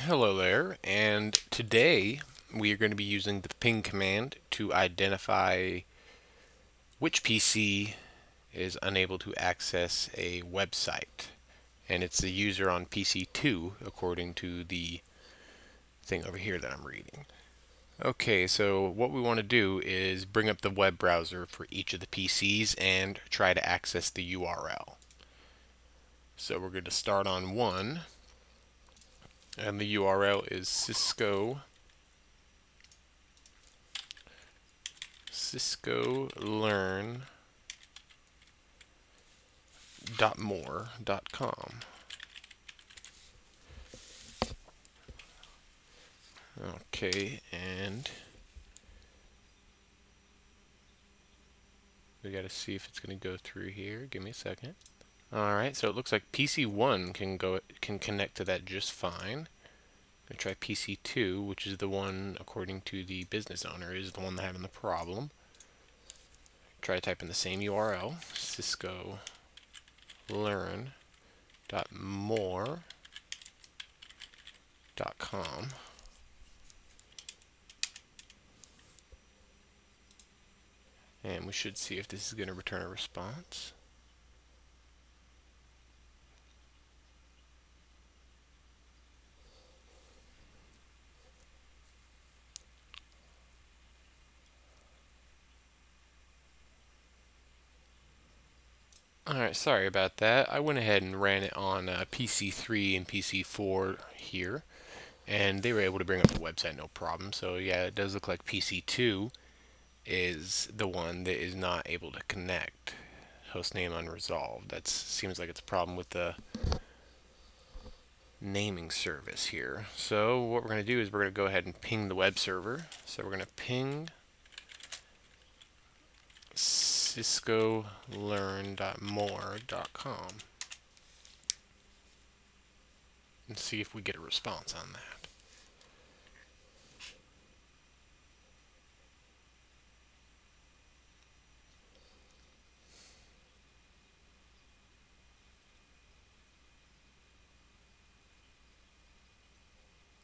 Hello there, and today we are going to be using the ping command to identify which PC is unable to access a website. And it's the user on PC2 according to the thing over here that I'm reading. Okay, so what we want to do is bring up the web browser for each of the PCs and try to access the URL. So we're going to start on one, and the URL is Cisco learn.more.com. Okay, and we got to see if it's going to go through here. Give me a second. All right, so it looks like PC1 can connect to that just fine. I'm going to try PC2, which is the one, according to the business owner, is the one having the problem. Try typing the same URL, Cisco learn.more.com. And we should see if this is going to return a response. Alright, sorry about that. I went ahead and ran it on PC3 and PC4 here, and they were able to bring up the website no problem. So yeah, it does look like PC2 is the one that is not able to connect. Hostname unresolved. That seems like it's a problem with the naming service here. So what we're going to do is we're going to go ahead and ping the web server. So we're going to ping Cisco learn.more.com and see if we get a response on that.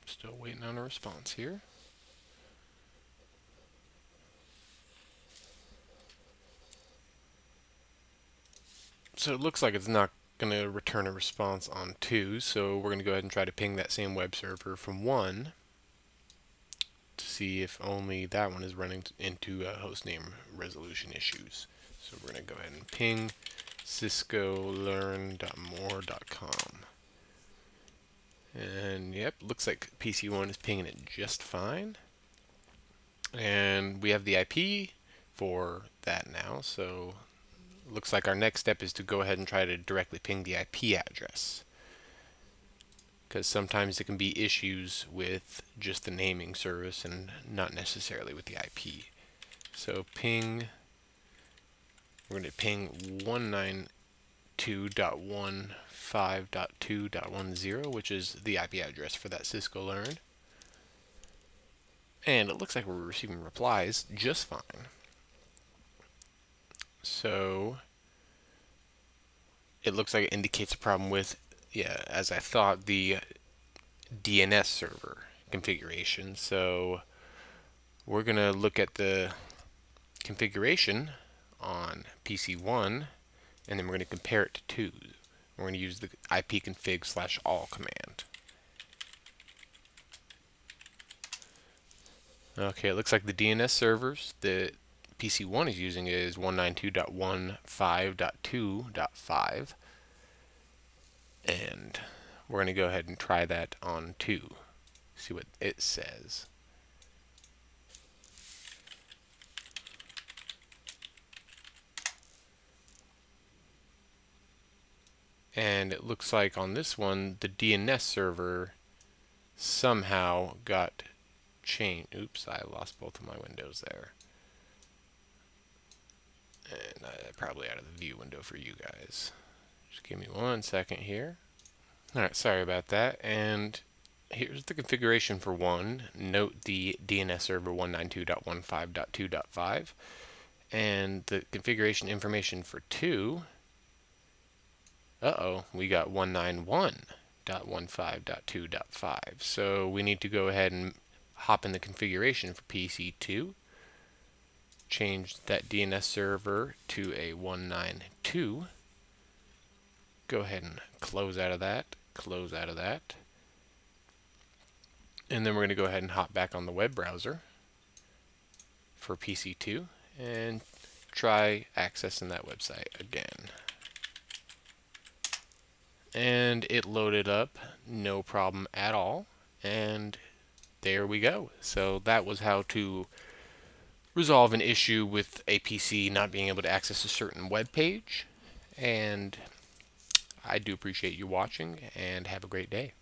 Still waiting on a response here. So it looks like it's not going to return a response on 2, so we're going to go ahead and try to ping that same web server from 1 to see if only that one is running into hostname resolution issues. So we're going to go ahead and ping Cisco learn.more.com. And yep, looks like PC1 is pinging it just fine. And we have the IP for that now, so looks like our next step is to go ahead and try to directly ping the IP address, because sometimes there can be issues with just the naming service and not necessarily with the IP. So ping, we're going to ping 192.15.2.10, which is the IP address for that Cisco Learn. And it looks like we're receiving replies just fine. So it looks like it indicates a problem with, yeah, as I thought, the DNS server configuration. So we're going to look at the configuration on PC1, and then we're going to compare it to 2. We're going to use the ipconfig/all command. Okay, it looks like the DNS servers that PC1 is using is 192.15.2.5, and we're going to go ahead and try that on 2, see what it says. And it looks like on this one, the DNS server somehow got changed. Oops, I lost both of my windows there. And probably out of the view window for you guys. Just give me 1 second here. Alright, sorry about that. And here's the configuration for 1. Note the DNS server 192.15.2.5. And the configuration information for 2. Uh-oh, we got 191. .15.2.5. So we need to go ahead and hop in the configuration for PC2, change that DNS server to a 192, go ahead and close out of that, and then we're going to go ahead and hop back on the web browser for PC2 and try accessing that website again. And it loaded up, no problem at all, and there we go. So that was how to resolve an issue with a PC not being able to access a certain web page. And I do appreciate you watching, and have a great day.